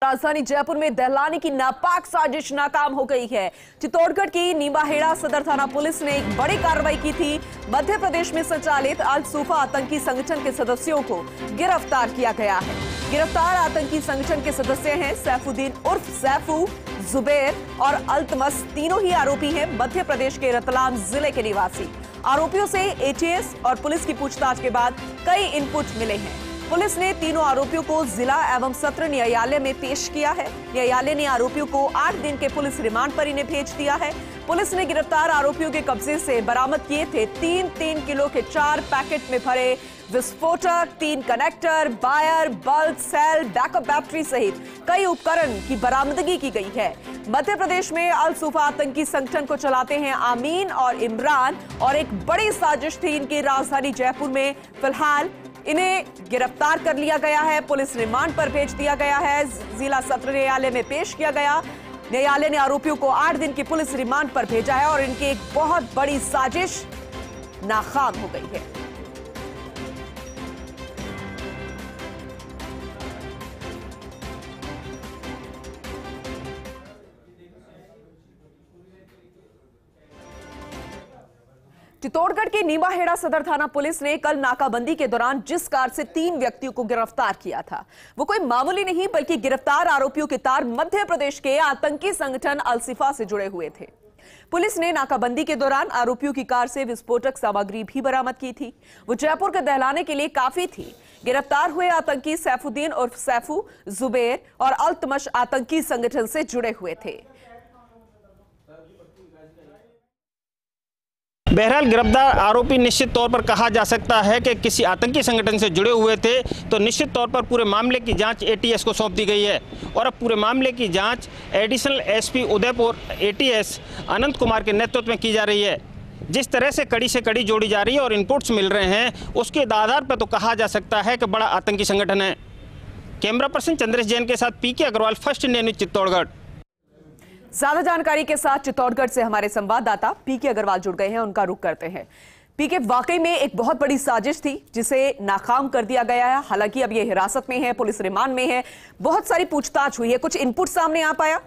राजधानी जयपुर में दहलाने की नापाक साजिश नाकाम हो गई है। चित्तौड़गढ़ की नीमाहेड़ा सदर थाना पुलिस ने एक बड़ी कार्रवाई की थी। मध्य प्रदेश में संचालित अल सूफा आतंकी संगठन के सदस्यों को गिरफ्तार किया गया है। गिरफ्तार आतंकी संगठन के सदस्य हैं सैफुद्दीन उर्फ सैफू, जुबैर और अल्तमस। तीनों ही आरोपी हैं मध्य प्रदेश के रतलाम जिले के निवासी। आरोपियों से एटीएस और पुलिस की पूछताछ के बाद कई इनपुट मिले हैं। पुलिस ने तीनों आरोपियों को जिला एवं सत्र न्यायालय में पेश किया है। न्यायालय ने आरोपियों को 8 दिन के पुलिस रिमांड पर इन्हें भेज दिया है। पुलिस ने गिरफ्तार आरोपियों के कब्जे से बरामद किए थे 3-3 किलो के 4 पैकेट में भरे विस्फोटक, 3 connector, wire, bulb, cell, backup battery सहित कई उपकरण की बरामदगी की गई है। मध्य प्रदेश में अल सूफा आतंकी संगठन को चलाते हैं आमीन और इमरान और एक बड़ी साजिश थी इनकी राजधानी जयपुर में। फिलहाल इन्हें गिरफ्तार कर लिया गया है। पुलिस रिमांड पर भेज दिया गया है। जिला सत्र न्यायालय में पेश किया गया। न्यायालय ने आरोपियों को 8 दिन की पुलिस रिमांड पर भेजा है और इनकी एक बहुत बड़ी साजिश नाकाम हो गई है। चित्तौड़गढ़ के नीमाहेड़ा सदर थाना पुलिस ने कल नाकाबंदी के दौरान जिस कार से 3 व्यक्तियों को गिरफ्तार किया था वो कोई मामूली नहीं बल्कि गिरफ्तार आरोपियों के तार मध्य प्रदेश के आतंकी संगठन अल सूफा से जुड़े हुए थे। पुलिस ने नाकाबंदी के दौरान आरोपियों की कार से विस्फोटक सामग्री भी बरामद की थी। वो जयपुर के दहलाने के लिए काफी थी। गिरफ्तार हुए आतंकी सैफुद्दीन उर्फ सैफू, जुबैर और अल्तमश आतंकी संगठन से जुड़े हुए थे। बहरहाल गिरफ्तार आरोपी निश्चित तौर पर कहा जा सकता है कि किसी आतंकी संगठन से जुड़े हुए थे, तो निश्चित तौर पर पूरे मामले की जांच एटीएस को सौंप दी गई है और अब पूरे मामले की जांच एडिशनल एसपी उदयपुर एटीएस अनंत कुमार के नेतृत्व में की जा रही है। जिस तरह से कड़ी जोड़ी जा रही है और इनपुट्स मिल रहे हैं उसके आधार पर तो कहा जा सकता है कि बड़ा आतंकी संगठन है। कैमरा पर्सन चंद्रेश जैन के साथ PK Agarwal, first India news, Chittorgarh. ज्यादा जानकारी के साथ चित्तौड़गढ़ से हमारे संवाददाता पीके अग्रवाल जुड़ गए हैं, उनका रुख करते हैं। पीके, वाकई में एक बहुत बड़ी साजिश थी जिसे नाकाम कर दिया गया है। हालांकि अब ये हिरासत में है, पुलिस रिमांड में है, बहुत सारी पूछताछ हुई है, कुछ इनपुट सामने आ पाया?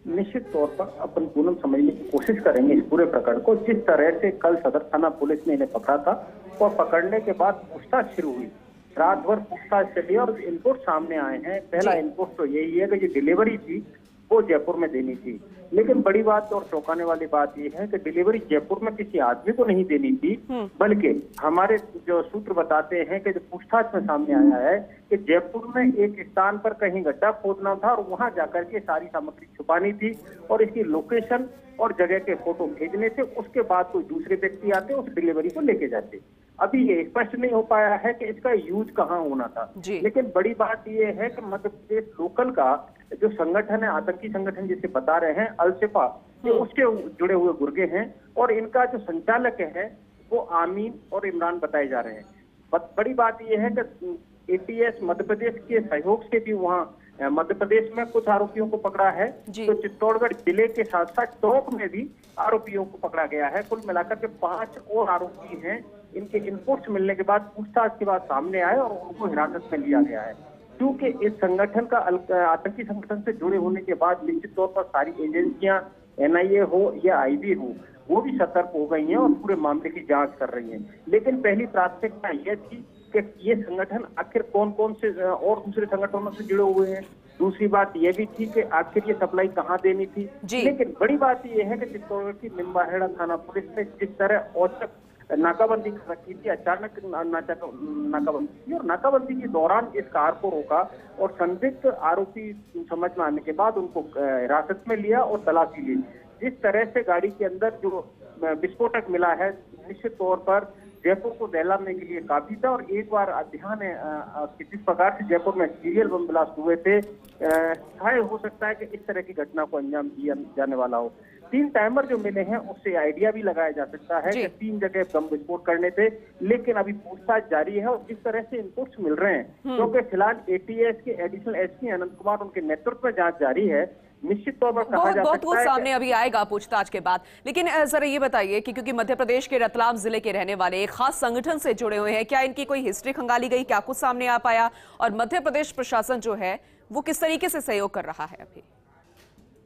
निश्चित तौर पर अपन पूर्ण समझने की कोशिश करेंगे इस पूरे प्रकरण को। जिस तरह से कल सदर थाना पुलिस ने इन्हें पकड़ा था और पकड़ने के बाद पूछताछ शुरू हुई, रात भर पूछताछ चली और इनपुट सामने आए हैं। पहला इनपुट तो यही है कि जो डिलीवरी थी वो जयपुर में देनी थी, लेकिन बड़ी बात और चौंकाने वाली बात यह है कि डिलीवरी जयपुर में किसी आदमी को नहीं देनी थी, बल्कि हमारे जो सूत्र बताते हैं कि जो पूछताछ में सामने आया है कि जयपुर में एक स्थान पर कहीं गड्ढा खोदना था और वहां जाकर के सारी सामग्री छुपानी थी और इसकी लोकेशन और जगह के फोटो भेजने थे। उसके बाद कोई दूसरे व्यक्ति आते उस डिलीवरी को लेके जाते। अभी ये स्पष्ट नहीं हो पाया है कि इसका यूज कहाँ होना था, लेकिन बड़ी बात यह है कि मध्य प्रदेश लोकल का जो संगठन है, आतंकी संगठन जिसे बता रहे हैं अल सूफा, ये उसके जुड़े हुए गुर्गे हैं और इनका जो संचालक है वो आमीन और इमरान बताए जा रहे हैं। बड़ी बात यह है कि एटीएस मध्य प्रदेश के सहयोग से भी वहाँ मध्य प्रदेश में कुछ आरोपियों को पकड़ा है, तो चित्तौड़गढ़ जिले के साथ साथ टोंक में भी आरोपियों को पकड़ा गया है। कुल मिलाकर के 5 और आरोपी हैं। इनके इनपुट्स मिलने के बाद, पूछताछ के बाद सामने आए और उनको हिरासत में लिया गया है। क्योंकि इस संगठन का आतंकी संगठन से जुड़े होने के बाद निश्चित तौर पर सारी एजेंसियां, एनआईए हो या आईबी हो, वो भी सतर्क हो गई हैं और पूरे मामले की जांच कर रही हैं। लेकिन पहली प्राथमिकता यह थी कि ये संगठन आखिर कौन से और दूसरे संगठनों से जुड़े हुए हैं। दूसरी बात यह भी थी कि आखिर ये सप्लाई कहाँ देनी थी। लेकिन बड़ी बात यह है कि चित्तौड़गढ़ की नीमाहेड़ा थाना पुलिस ने जिस तरह औचक नाकाबंदी कर रखी थी, अचानक नाकाबंदी की और नाकाबंदी के दौरान इस कार को रोका और संदिग्ध आरोपी समझ में आने के बाद उनको हिरासत में लिया और तलाशी ली। जिस तरह से गाड़ी के अंदर जो विस्फोटक मिला है, निश्चित तौर पर जयपुर को दहलाने के लिए काफी था। और एक बार ध्यान है कि जिस प्रकार से जयपुर में सीरियल बम ब्लास्ट हुए थे, शायद हो सकता है कि इस तरह की घटना को अंजाम दिया जाने वाला हो। 3 टाइमर जो मिले हैं उससे आइडिया भी लगाया जा सकता है कि 3 जगह बम विस्फोट करने थे, लेकिन अभी पूछताछ जारी है और जिस तरह से इनपुट्स मिल रहे हैं, क्योंकि फिलहाल एटीएस के एडिशनल एसपी अनंत कुमार, उनके नेतृत्व में जांच जारी है, निश्चित तौर पर कहा जा सकता है सामने अभी आएगा पूछताछ के बाद। लेकिन जरा ये बताइए कि क्योंकि मध्य प्रदेश के रतलाम जिले के रहने वाले एक खास संगठन से जुड़े हुए हैं, क्या इनकी कोई हिस्ट्री खंगाली गई, क्या कुछ सामने आ पाया? और मध्य प्रदेश प्रशासन जो है वो किस तरीके से सहयोग कर रहा है अभी?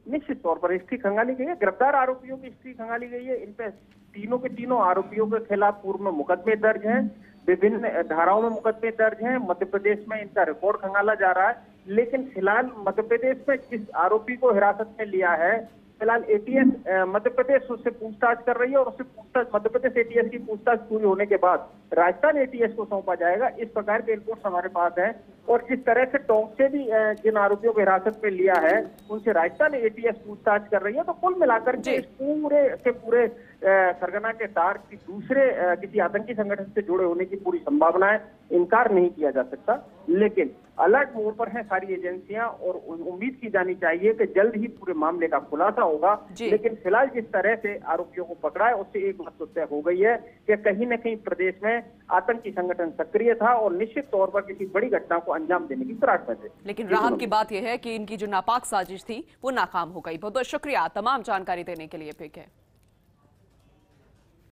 निश्चित तौर पर हिस्ट्री खंगाली गई है, गिरफ्तार आरोपियों की हिस्ट्री खंगाली गई है। इन पे तीनों के तीनों आरोपियों के खिलाफ पूर्व में मुकदमे दर्ज हैं, विभिन्न धाराओं में मुकदमे दर्ज हैं। मध्य प्रदेश में इनका रिकॉर्ड खंगाला जा रहा है, लेकिन फिलहाल मध्य प्रदेश में जिस आरोपी को हिरासत में लिया है, फिलहाल एटीएस मध्य प्रदेश उससे पूछताछ कर रही है और उससे पूछताछ मध्य प्रदेश एटीएस की पूछताछ पूरी होने के बाद राजस्थान एटीएस को सौंपा जाएगा। इस प्रकार के रिपोर्ट हमारे पास है। और जिस तरह से टोंक से भी जिन आरोपियों को हिरासत में लिया है उनसे राजस्थान एटीएस पूछताछ कर रही है। तो कुल मिलाकर के इस पूरे के पूरे सरगना के तार की दूसरे किसी आतंकी संगठन से जुड़े होने की पूरी संभावना है, इनकार नहीं किया जा सकता। लेकिन अलर्ट मोड पर हैं सारी एजेंसियां और उम्मीद की जानी चाहिए कि जल्द ही पूरे मामले का खुलासा होगा। लेकिन फिलहाल जिस तरह से आरोपियों को पकड़ा है उससे एक बात तो तय हो गई है कि कहीं न कहीं प्रदेश में आतंकी संगठन सक्रिय था और निश्चित तौर पर किसी बड़ी घटना को अंजाम देने की फिराक में थे। लेकिन राहत की बात यह है कि इनकी जो नापाक साजिश थी वो नाकाम हो गई। बहुत बहुत शुक्रिया तमाम जानकारी देने के लिए।